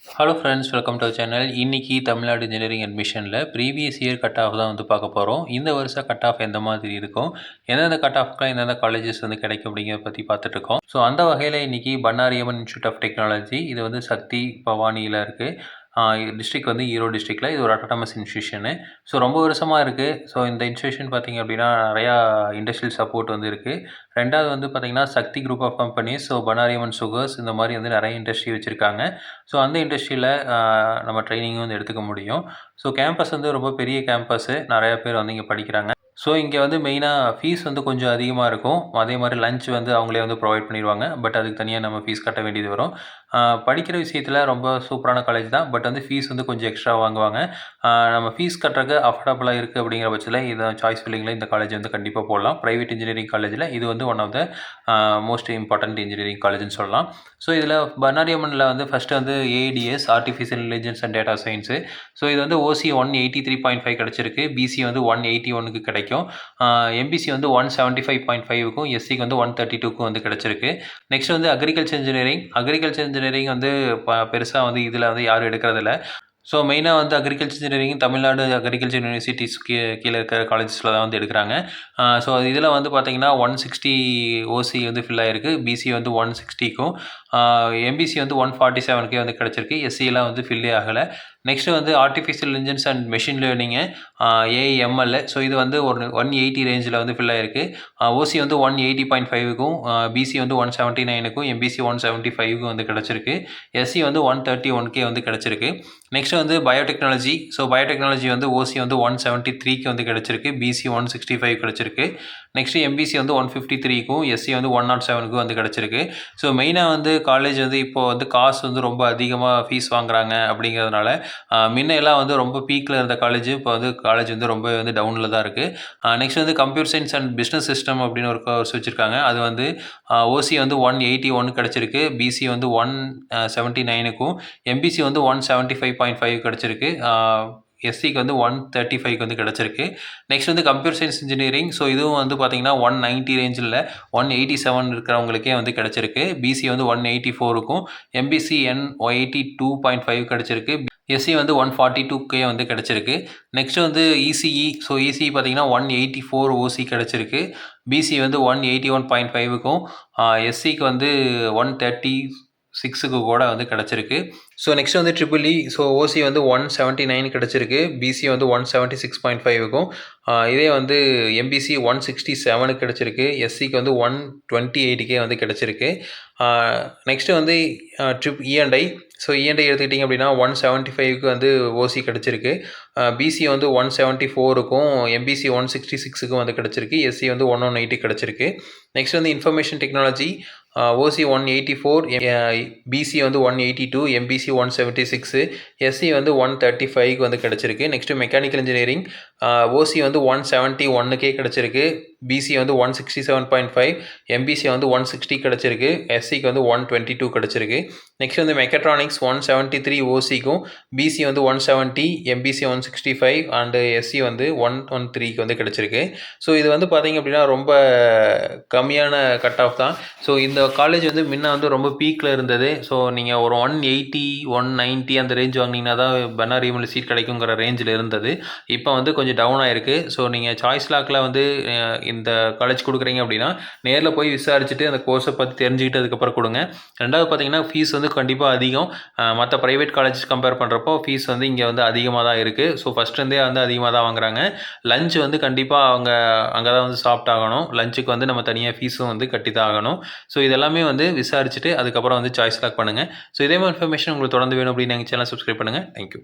Hello friends, welcome to channel. இன்னைக்கு Tamil Nadu engineering அட்மிஷனில் previous year cut off தான் வந்து பார்க்க போகிறோம். இந்த வருஷம் கட் ஆஃப் எந்த மாதிரி இருக்கும், எந்தெந்த கட் ஆஃப்க்குலாம் எந்தெந்த காலேஜஸ் வந்து கிடைக்கும் அப்படிங்கிறத பற்றி பார்த்துட்ருக்கோம். ஸோ அந்த வகையில் இன்றைக்கி Bannari Amman institute of technology, இது வந்து சக்தி பவானியில் இருக்குது. டிஸ்ட்ரிக் வந்து ஈரோடு டிஸ்ட்ரிக்டில். இது ஒரு அட்டானமஸ் இன்ஸ்டியூஷனு. ஸோ ரொம்ப வருஷமாக இருக்குது. ஸோ இந்த இன்ஸ்டியூஷன் பார்த்திங்க அப்படின்னா நிறையா இண்டஸ்ட்ரியல் சப்போர்ட் வந்து இருக்குது. ரெண்டாவது வந்து பார்த்திங்கன்னா Sakthi group of companies, so Bannari Amman sugars, இந்த மாதிரி வந்து நிறைய இண்டஸ்ட்ரி வச்சுருக்காங்க. ஸோ அந்த இண்டஸ்ட்ரியில் நம்ம ட்ரைனிங் வந்து எடுத்துக்க முடியும். ஸோ கேம்பஸ் வந்து ரொம்ப பெரிய கேம்பஸ்ஸு, நிறையா பேர் வந்து இங்கே படிக்கிறாங்க. ஸோ இங்கே வந்து மெயினாக ஃபீஸ் வந்து கொஞ்சம் அதிகமாக இருக்கும். அதே மாதிரி லஞ்ச் வந்து அவங்களே வந்து ப்ரொவைட் பண்ணிடுவாங்க. பட் அதுக்கு தனியாக நம்ம ஃபீஸ் கட்ட வேண்டியது வரும். படிக்கிற விஷயத்தில் ரொம்ப சூப்பரான காலேஜ் தான். பட் வந்து ஃபீஸ் வந்து கொஞ்சம் எக்ஸ்ட்ரா வாங்குவாங்க. நம்ம ஃபீஸ் கட்டுறதுக்கு அஃபோர்டபுளாக இருக்குது அப்படிங்கிற பட்சத்தில் இதை சாய்ஸ் ஃபில்லிங்கில் இந்த காலேஜ் வந்து கண்டிப்பாக போடலாம். ப்ரைவேட் இன்ஜினியரிங் காலேஜில் இது வந்து one of the most important engineering காலேஜ்னு சொல்லலாம். ஸோ இதில் பண்ணாரி அம்மனில் வந்து ஃபஸ்ட்டு வந்து A I D S, artificial intelligence and data science. So இது வந்து ஓசி 183.5 கிடச்சிருக்கு. பிசி வந்து 181க்கு கிடைக்கும். எம்பிசி வந்து 175.5க்கும், எஸ்சிக்கு வந்து 132க்கும் வந்து கிடச்சிருக்கு. நெக்ஸ்ட் வந்து அக்ரிகல்ச்சர் இன்ஜினியரிங் வந்து பெருசாக வந்து இதில் வந்து யாரும் எடுக்கிறதில்ல. ஸோ மெயினாக வந்து agriculture engineering Tamil Nadu agriculture universities கீழே இருக்கிற காலேஜஸில் தான் வந்து எடுக்கிறாங்க. ஸோ இதில் வந்து பார்த்திங்கன்னா 160 ஓசி வந்து ஃபில் ஆகிருக்கு. பிசி வந்து 160க்கும், எம்பிசி வந்து 147க்கே வந்து கிடச்சிருக்கு. எஸ்சியெலாம் வந்து ஃபில்லே ஆகலை. நெக்ஸ்ட்டு வந்து artificial intelligence and machine learning, AIML. So இது வந்து ஒரு 180 ரேஞ்சில் வந்து ஃபில் ஆகிருக்கு. ஓசி வந்து 180.5க்கும், பிசி வந்து 179க்கும், எம்பிசி 175க்கும் வந்து கிடச்சிருக்கு. எஸ்சி வந்து 131க்கே வந்து கிடச்சிருக்கு. நெக்ஸ்ட் வந்து பயோடெக்னாலஜி. ஸோ பயோடெக்னாலஜி வந்து ஓசி வந்து 173க்கு வந்து கிடச்சிருக்கு. பிசி 165 கிடச்சிருக்கு. நெக்ஸ்ட்டு எம்பிசி வந்து 153க்கும், எஸ்சி வந்து 107க்கும் வந்து கிடச்சிருக்கு. ஸோ மெயினாக வந்து காலேஜ் வந்து இப்போது வந்து காசு வந்து ரொம்ப அதிகமாக ஃபீஸ் வாங்குறாங்க அப்படிங்கிறதுனால, முன்னையெல்லாம் வந்து ரொம்ப பீக்கில் இருந்த காலேஜ் இப்போ வந்து காலேஜ் வந்து ரொம்ப வந்து டவுனில் தான் இருக்குது. நெக்ஸ்ட் வந்து computer science and business system அப்படின்னு ஒரு கோர்ஸ் வச்சுருக்காங்க. அது வந்து ஓசி வந்து 181 கிடச்சிருக்கு. பிசி வந்து 179க்கும், எம்பிசி வந்து 175.5 கிடச்சிருக்கு. எஸ்சிக்கு வந்து 135க்கு வந்து கிடச்சிருக்கு. நெக்ஸ்ட் வந்து கம்ப்யூட்டர் சயின்ஸ் இன்ஜினியரிங். ஸோ இதுவும் வந்து பார்த்திங்கன்னா 190 ரேஞ்சில் 187 இருக்கிறவங்களுக்கே வந்து கிடச்சிருக்கு. பிசி வந்து 184க்கும், எம்பிசி 182.5 கிடச்சிருக்கு. எஸ்சி வந்து 142க்கே வந்து கிடச்சிருக்கு. நெக்ஸ்ட் வந்து இசிஇ. ஸோ இசிஇ பார்த்திங்கன்னா 184 ஓசி கிடச்சிருக்கு. பிசி வந்து 181.5க்கும், எஸ்சிக்கு வந்து 136க்கு கூட வந்து கிடச்சிருக்கு. ஸோ நெக்ஸ்ட் வந்து ட்ரிபிள்இ. ஸோ ஓசி வந்து 179 கிடச்சிருக்கு. பிசி வந்து 176.5க்கும், இதே வந்து எம்பிசி 167க்கு கிடச்சிருக்கு. எஸ்சிக்கு வந்து 128க்கே வந்து கிடச்சிருக்கு. நெக்ஸ்ட்டு வந்து இஎன்ஐ. ஸோ இஎன்ஐ எடுத்துக்கிட்டிங்க அப்படின்னா 175க்கு வந்து ஓசி கிடச்சிருக்கு. பிசி வந்து 174க்கும், எம்பிசி 166க்கும் வந்து கிடச்சிருக்கு. எஸ்சி வந்து 118 கிடச்சிருக்கு. நெக்ஸ்ட் வந்து இன்ஃபர்மேஷன் டெக்னாலஜி. ஓசி 184, பிசி வந்து 182, எம்பிசி 176, எஸ்சி வந்து 135க்கு வந்து கிடச்சிருக்கு. Next mechanical engineering. ஓசி வந்து 171க்கே கிடச்சிருக்கு. பிசி வந்து 167.5, எம்பிசி வந்து 160 கிடச்சிருக்கு. எஸ்சிக்கு வந்து 122 கிடச்சிருக்கு. நெக்ஸ்ட் வந்து மெக்கட்ரானிக்ஸ். 173 ஓசிக்கும், பிசி வந்து 170, எம்பிசி 165 அண்டு எஸ்சி வந்து 113க்கு வந்து கிடச்சிருக்கு. ஸோ இது வந்து பார்த்திங்க அப்படின்னா ரொம்ப கம்மியான கட் ஆஃப் தான். ஸோ இந்த காலேஜ் வந்து முன்ன வந்து ரொம்ப பீக்கில் இருந்தது. ஸோ நீங்கள் ஒரு 180, 190 அந்த ரேஞ்ச் வாங்கினீங்கன்னா தான் பண்ணாரி அம்மனில் சீட் கிடைக்குங்கிற ரேஞ்சில் இருந்தது. இப்போ வந்து கொஞ்சம் டவுன் ஆகிருக்கு. ஸோ நீங்கள் சாய்ஸ் லாக்கில் வந்து இந்த காலேஜ் கொடுக்குறீங்க அப்படின்னா நேரில் போய் விசாரிச்சுட்டு அந்த கோர்ஸை பற்றி தெரிஞ்சுக்கிட்டு அதுக்கப்புறம் கொடுங்க. ரெண்டாவது பார்த்தீங்கன்னா ஃபீஸ் வந்து கண்டிப்பாக அதிகம். மற்ற ப்ரைவேட் காலேஜ் கம்பேர் பண்ணுறப்போ ஃபீஸ் வந்து இங்கே வந்து அதிகமாக தான் இருக்குது. ஸோ ஃபஸ்ட்லேருந்தே வந்து அதிகமாக தான் வாங்குறாங்க. லஞ்ச் வந்து கண்டிப்பாக அவங்க அங்கே தான் வந்து சாப்பிட்டாகணும். லஞ்சுக்கு வந்து நம்ம தனியாக ஃபீஸும் வந்து கட்டி தான் ஆகணும். ஸோ இதெல்லாமே வந்து விசாரிச்சுட்டு அதுக்கப்புறம் வந்து சாய்ஸ் லாக் பண்ணுங்கள். ஸோ இதே மாதிரி இன்ஃபர்மேஷன் உங்களுக்கு தொடர்ந்து வேணும் அப்படின்னு எங்கள் சேனல் சப்ஸ்கிரைப் பண்ணுங்கள். தேங்க்யூ.